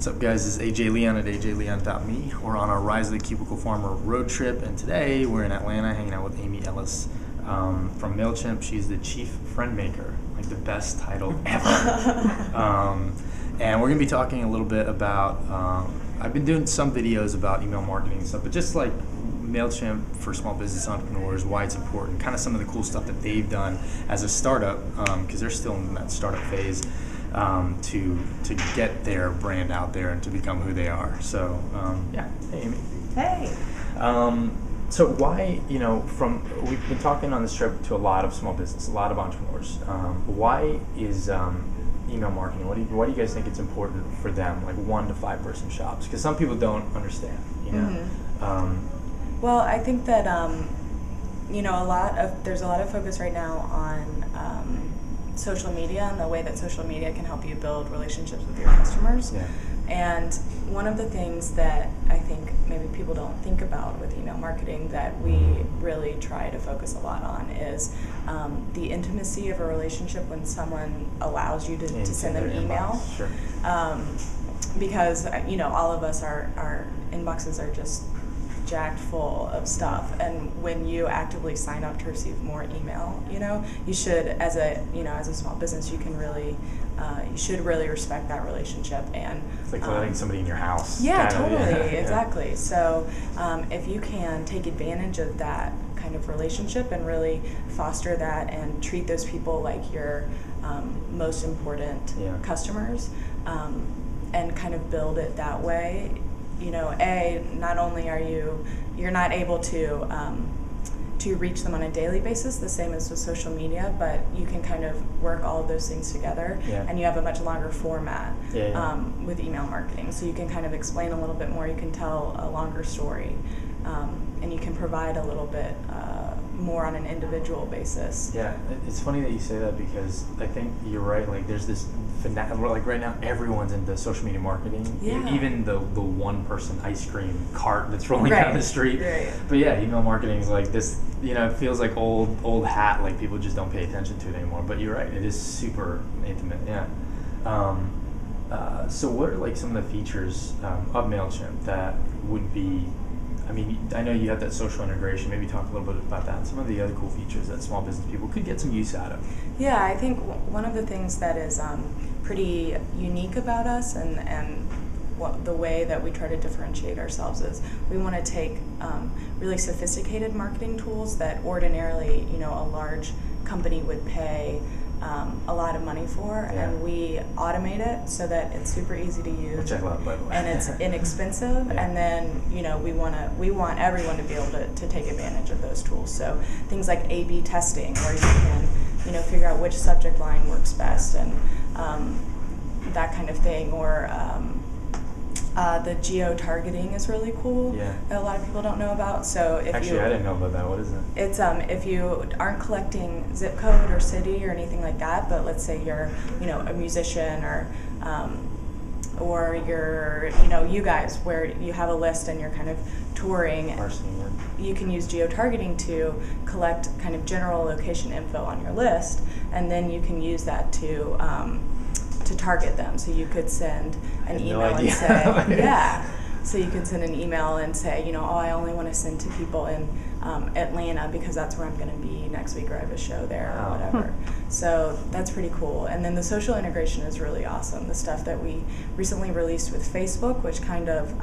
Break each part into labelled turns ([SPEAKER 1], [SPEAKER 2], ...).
[SPEAKER 1] What's up, guys? This is AJ Leon at ajleon.me. We're on our Rise of the Cubicle Farmer road trip, and today we're in Atlanta hanging out with Amy Ellis from Mailchimp. She's the Chief Friend Maker, like the best title ever. And we're going to be talking a little bit about, I've been doing some videos about email marketing and stuff, but just like Mailchimp for small business entrepreneurs, why it's important, kind of some of the cool stuff that they've done as a startup, because they're still in that startup phase. To get their brand out there and to become who they are. So, yeah. Hey, Amy.
[SPEAKER 2] Hey.
[SPEAKER 1] So why, we've been talking on this trip to a lot of small business, a lot of entrepreneurs. Why is email marketing, why do you guys think it's important for them, like 1 to 5 person shops? Because some people don't understand,
[SPEAKER 2] Well, I think that, there's a lot of focus right now on social media and the way that social media can help you build relationships with your customers.
[SPEAKER 1] Yeah.
[SPEAKER 2] And one of the things that I think maybe people don't think about with email marketing that we really try to focus a lot on is the intimacy of a relationship when someone allows you to send them email.
[SPEAKER 1] Sure.
[SPEAKER 2] Because, all of us, our inboxes are just jacked full of stuff, and when you actively sign up to receive more email, you should, as a small business, you should really respect that relationship. And
[SPEAKER 1] it's like letting somebody in your house.
[SPEAKER 2] Yeah, totally, exactly. So if you can take advantage of that kind of relationship and really foster that and treat those people like your most important customers, and kind of build it that way, not only are you're not able to reach them on a daily basis the same as with social media, but you can kind of work all of those things together, and you have a much longer format with email marketing. So you can kind of explain a little bit more, you can tell a longer story, and you can provide a little bit more on an individual basis.
[SPEAKER 1] Yeah, it's funny that you say that because I think you're right. Like, there's this like right now, everyone's into social media marketing.
[SPEAKER 2] Yeah.
[SPEAKER 1] Even the one person ice cream cart that's rolling down the street.
[SPEAKER 2] Right.
[SPEAKER 1] But yeah, email marketing is like this. It feels like old hat. Like people just don't pay attention to it anymore. But you're right. It is super intimate. Yeah. So what are like some of the features of Mailchimp that would be? I mean, I know you have that social integration. Maybe talk a little bit about that and some of the other cool features that small business people could get some use out of.
[SPEAKER 2] Yeah, I think one of the things that is pretty unique about us and the way that we try to differentiate ourselves is we want to take really sophisticated marketing tools that ordinarily, a large company would pay a lot of money for, and we automate it so that it's super easy to use,
[SPEAKER 1] which I love, by the way,
[SPEAKER 2] and it's inexpensive. And then we want everyone to be able to take advantage of those tools. So things like A/B testing, where you can figure out which subject line works best, and that kind of thing, or the geo-targeting is really cool.
[SPEAKER 1] Yeah.
[SPEAKER 2] That a lot of people don't know about. So
[SPEAKER 1] I didn't know about that. What is it?
[SPEAKER 2] It's if you aren't collecting zip code or city or anything like that, but let's say you're a musician or you're you guys where you have a list and you're kind of touring. You can use geo-targeting to collect kind of general location info on your list, and then you can use that to target them. So you could send an email and say, so you could send an email and say, I only want to send to people in Atlanta because that's where I'm going to be next week, or I have a show there or whatever. So that's pretty cool. And then the social integration is really awesome. The stuff that we recently released with Facebook, which kind of,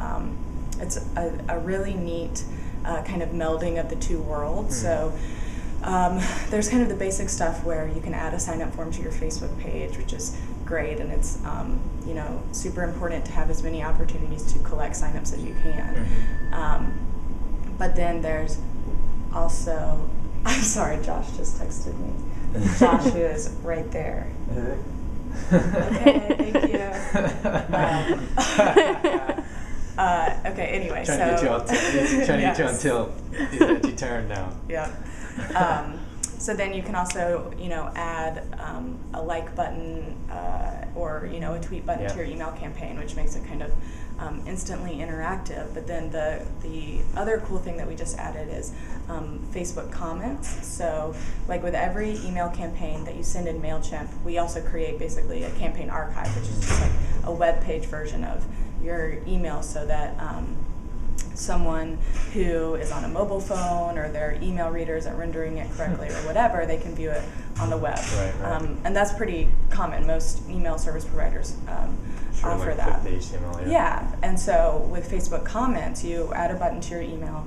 [SPEAKER 2] it's a really neat kind of melding of the two worlds. So there's kind of the basic stuff where you can add a sign-up form to your Facebook page, which is great, and it's super important to have as many opportunities to collect sign-ups as you can. But then there's also, I'm sorry, Josh just texted me. Josh, who is right there. Okay, thank you. Okay, anyway,
[SPEAKER 1] trying to get you on tilt. You turn now.
[SPEAKER 2] Yeah. So then you can also, add a like button or, a tweet button to your email campaign, which makes it kind of instantly interactive. But then the other cool thing that we just added is Facebook comments. So like with every email campaign that you send in Mailchimp, we also create basically a campaign archive, which is just like a web page version of your email so that someone who is on a mobile phone or their email reader isn't rendering it correctly or whatever, they can view it on the web.
[SPEAKER 1] Right.
[SPEAKER 2] And that's pretty common. Most email service providers offer
[SPEAKER 1] like
[SPEAKER 2] that.
[SPEAKER 1] click the HTML,
[SPEAKER 2] Yeah, and so with Facebook comments, you add a button to your email,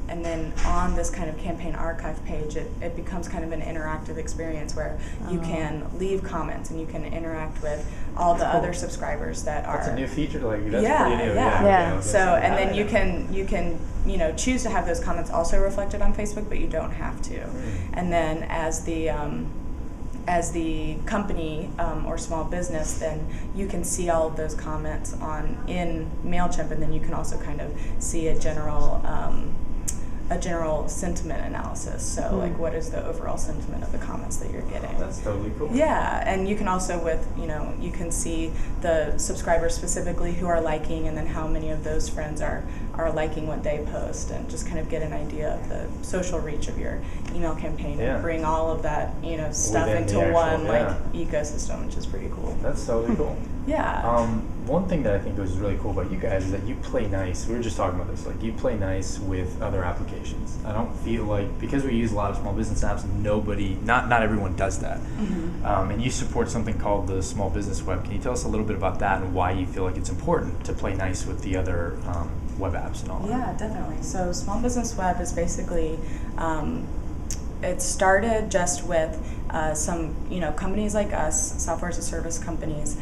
[SPEAKER 2] and then on this kind of campaign archive page, it becomes kind of an interactive experience where you can leave comments and you can interact with all the other subscribers that are.
[SPEAKER 1] That's a new feature. Like that's
[SPEAKER 2] Yeah,
[SPEAKER 1] pretty new.
[SPEAKER 2] yeah. So and then you can choose to have those comments also reflected on Facebook, but you don't have to. And then as the company or small business, then you can see all of those comments in Mailchimp, and then you can also kind of see a general sentiment analysis. So like, what is the overall sentiment of the comments that you're getting?
[SPEAKER 1] That's totally cool.
[SPEAKER 2] Yeah, and you can also you can see the subscribers specifically who are liking, and then how many of those friends are liking what they post, and just kind of get an idea of the social reach of your email campaign and bring all of that stuff
[SPEAKER 1] Within
[SPEAKER 2] into one ecosystem, which is pretty cool.
[SPEAKER 1] That's totally cool.
[SPEAKER 2] Yeah.
[SPEAKER 1] One thing that I think was really cool about you guys is that you play nice. We were just talking about this. Like, you play nice with other applications. I don't feel like, because we use a lot of small business apps, not everyone does that. And you support something called the Small Business Web. Can you tell us a little bit about that and why you feel like it's important to play nice with the other web apps and all that?
[SPEAKER 2] Yeah, definitely. So Small Business Web is basically, it started just with some companies like us, software as a service companies,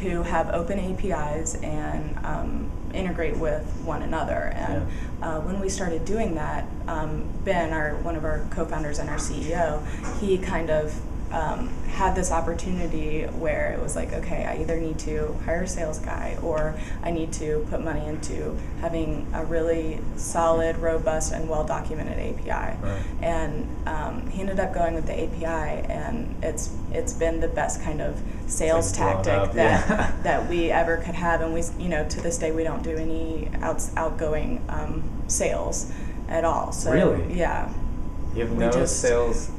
[SPEAKER 2] who have open APIs and integrate with one another. And when we started doing that, Ben, one of our co-founders and our CEO, he kind of had this opportunity where it was like, okay, I either need to hire a sales guy or I need to put money into having a really solid, robust, and well-documented API.
[SPEAKER 1] Right.
[SPEAKER 2] And he ended up going with the API, and it's been the best kind of sales tactic that we ever could have. And we, to this day, we don't do any outgoing sales at all. So
[SPEAKER 1] really?
[SPEAKER 2] Yeah.
[SPEAKER 1] You have no sales.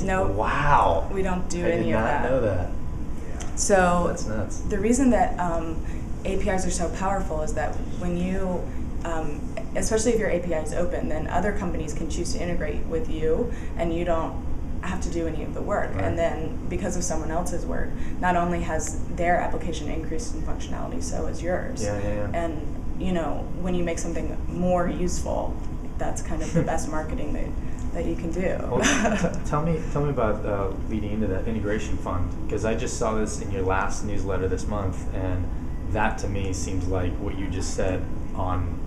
[SPEAKER 2] No.
[SPEAKER 1] Wow.
[SPEAKER 2] We don't do any of that.
[SPEAKER 1] I did not know that.
[SPEAKER 2] So
[SPEAKER 1] that's nuts.
[SPEAKER 2] The reason that APIs are so powerful is that when you, especially if your API is open, then other companies can choose to integrate with you, and you don't have to do any of the work.
[SPEAKER 1] Right.
[SPEAKER 2] And then because of someone else's work, not only has their application increased in functionality, so is yours.
[SPEAKER 1] Yeah.
[SPEAKER 2] And when you make something more useful, that's kind of the best marketing that you can do.
[SPEAKER 1] Well, tell me about leading into that integration fund, because I just saw this in your last newsletter this month, and that to me seems like what you just said on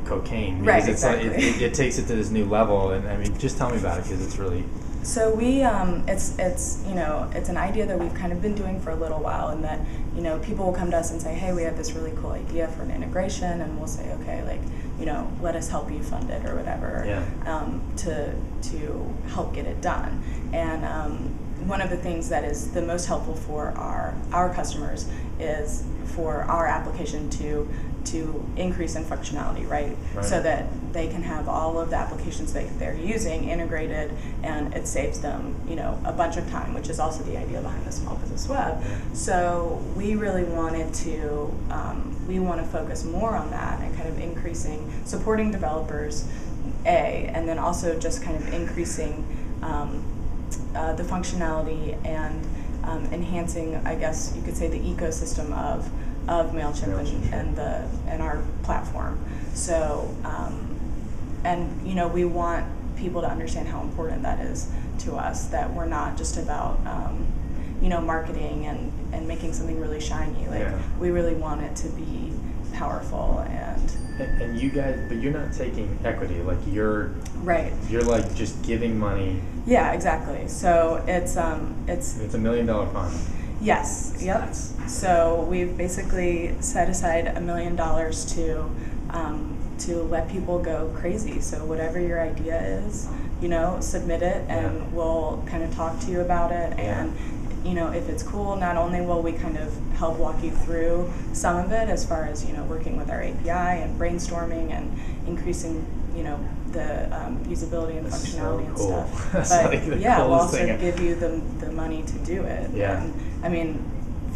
[SPEAKER 1] cocaine.
[SPEAKER 2] Right,
[SPEAKER 1] exactly. It takes it to this new level, and I mean, just tell me about it, because it's really.
[SPEAKER 2] So we, it's an idea that we've kind of been doing for a little while, and that people will come to us and say, hey, we have this really cool idea for an integration, and we'll say, okay, let us help you fund it or whatever, to help get it done. And one of the things that is the most helpful for our customers is for our application to increase in functionality, right? So that they can have all of the applications that they're using integrated, and it saves them, a bunch of time, which is also the idea behind the Small Business Web. So we really wanted to, we want to focus more on that and kind of supporting developers, and then also just kind of increasing the functionality and enhancing, I guess you could say, the ecosystem of Mailchimp and our platform. So, we want people to understand how important that is to us, that we're not just about marketing and making something really shiny. We really want it to be powerful and
[SPEAKER 1] you guys, but you're not taking equity, you're like just giving money.
[SPEAKER 2] Yeah, exactly. So it's $1
[SPEAKER 1] million fund.
[SPEAKER 2] Yes. Yep. So we've basically set aside $1 million to let people go crazy. So whatever your idea is, submit it, and we'll kind of talk to you about it. And if it's cool, not only will we kind of help walk you through some of it as far as working with our API and brainstorming and increasing the usability and functionality and stuff. But we'll also give you the money to do it.
[SPEAKER 1] Yeah.
[SPEAKER 2] And, I mean,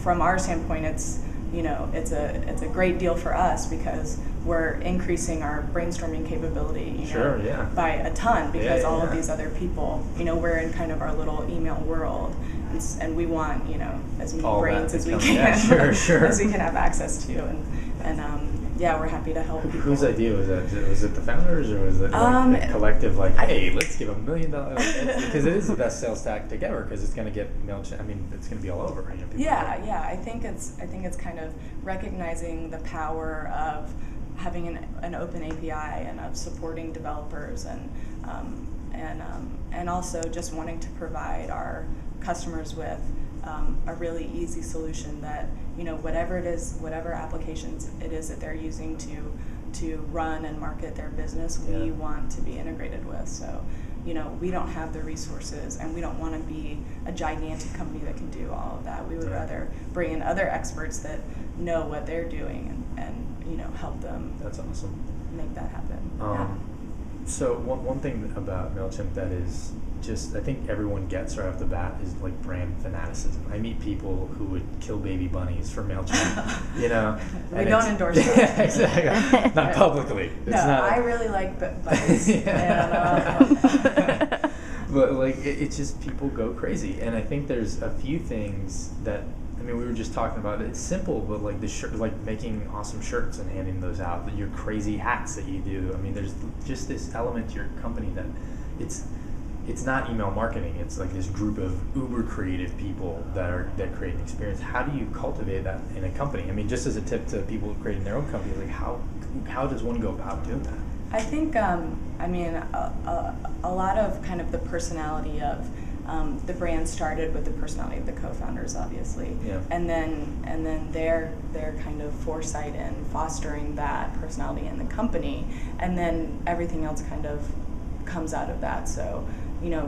[SPEAKER 2] from our standpoint, it's it's a great deal for us because we're increasing our brainstorming capability, by a ton because all of these other people, we're in kind of our little email world, and we want, as many
[SPEAKER 1] all
[SPEAKER 2] brains as we can, as we can have access to, and we're happy to help people.
[SPEAKER 1] Whose idea was that? Was it the founders, or was it a collective, hey, let's give $1 million? Because it is the best sales tactic ever, because it's going to get Mailchimp, it's going to be all over.
[SPEAKER 2] I think it's kind of recognizing the power of having an open API and of supporting developers, and also just wanting to provide our customers with a really easy solution that, whatever it is, whatever applications it is that they're using to run and market their business, we want to be integrated with. So, we don't have the resources, and we don't want to be a gigantic company that can do all of that. We would rather bring in other experts that know what they're doing and help them.
[SPEAKER 1] That's awesome.
[SPEAKER 2] Make that happen.
[SPEAKER 1] So one thing about Mailchimp that is just, I think everyone gets right off the bat, is like brand fanaticism. I meet people who would kill baby bunnies for Mailchimp,
[SPEAKER 2] We don't endorse that.
[SPEAKER 1] Yeah, exactly. Not publicly.
[SPEAKER 2] I really like bunnies.
[SPEAKER 1] But it's just, people go crazy, and I think there's a few things that, we were just talking about it. It's simple, but the shirt, making awesome shirts and handing those out. Your crazy hats that you do. There's just this element to your company that it's not email marketing. It's this group of uber creative people that create an experience. How do you cultivate that in a company? Just as a tip to people creating their own company, how does one go about doing that?
[SPEAKER 2] I think a lot of kind of the personality of the brand started with the personality of the co-founders, obviously, and then their kind of foresight in fostering that personality in the company, and then everything else kind of comes out of that. So,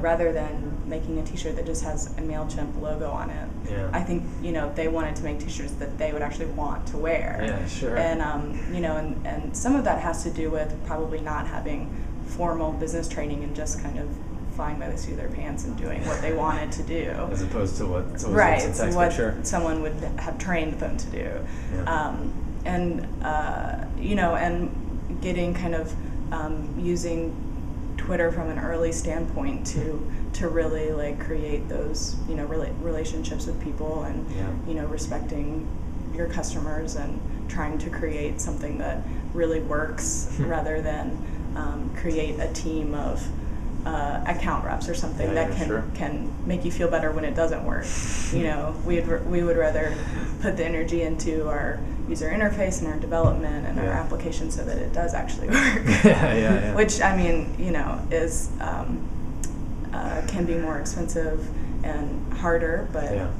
[SPEAKER 2] rather than making a T-shirt that just has a Mailchimp logo on it, I think they wanted to make T-shirts that they would actually want to wear.
[SPEAKER 1] Yeah, sure.
[SPEAKER 2] And and some of that has to do with probably not having formal business training and just kind of flying by the seat of their pants and doing what they wanted to do,
[SPEAKER 1] as opposed to what
[SPEAKER 2] someone would have trained them to do. And getting kind of using Twitter from an early standpoint to really create those relationships with people, and respecting your customers, and trying to create something that really works rather than create a team of account reps or something that can make you feel better when it doesn't work. We would rather put the energy into our user interface and our development and our application so that it does actually work. Which is can be more expensive and harder, but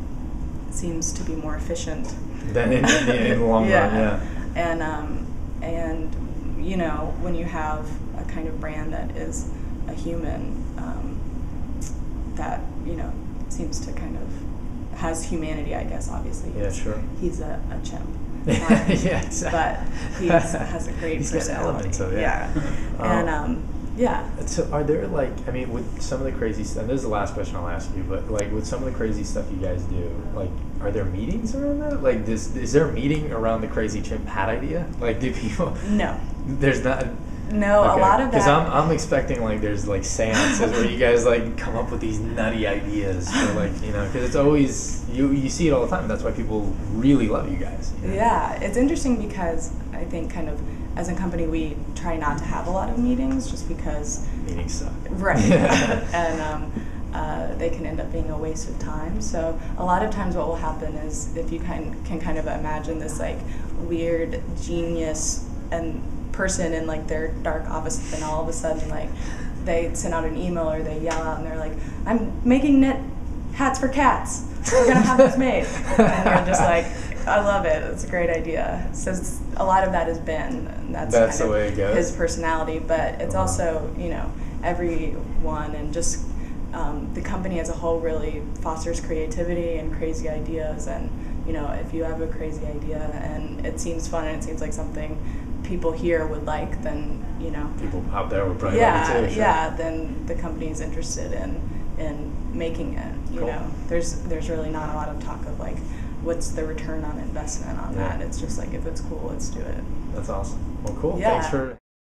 [SPEAKER 2] seems to be more efficient
[SPEAKER 1] than in the long run.
[SPEAKER 2] And when you have a kind of brand that is a human, that seems to kind of has humanity, I guess. Obviously, he's a chimp. Exactly. But he has a great personality.
[SPEAKER 1] So are there with some of the crazy stuff, this is the last question I'll ask you, but with some of the crazy stuff you guys do, are there meetings around that? Is there a meeting around the crazy chimp hat idea? Do people?
[SPEAKER 2] No.
[SPEAKER 1] There's not.
[SPEAKER 2] No, okay. A lot of that.
[SPEAKER 1] Because I'm expecting there's seances where you guys come up with these nutty ideas for because it's always you see it all the time. That's why people really love you guys.
[SPEAKER 2] Yeah, it's interesting because I think kind of as a company we try not to have a lot of meetings just because
[SPEAKER 1] meetings suck.
[SPEAKER 2] Right. And they can end up being a waste of time. So a lot of times what will happen is if you can kind of imagine this weird genius and person in their dark office, and all of a sudden they send out an email or they yell out and they're like, I'm making knit hats for cats, we're gonna have those made. And you're just I love it, it's a great idea. So a lot of that has been, and that's kind
[SPEAKER 1] the way it goes.
[SPEAKER 2] His personality, but it's also everyone, and just the company as a whole really fosters creativity and crazy ideas. And if you have a crazy idea and it seems fun and it seems like something people here would like, then
[SPEAKER 1] people out there would probably like it too.
[SPEAKER 2] Then the company is interested in making it.
[SPEAKER 1] Cool.
[SPEAKER 2] There's really not a lot of talk of what's the return on investment on that. It's just like, if it's cool, let's do it.
[SPEAKER 1] That's awesome. Well, cool.
[SPEAKER 2] Yeah.
[SPEAKER 1] Thanks for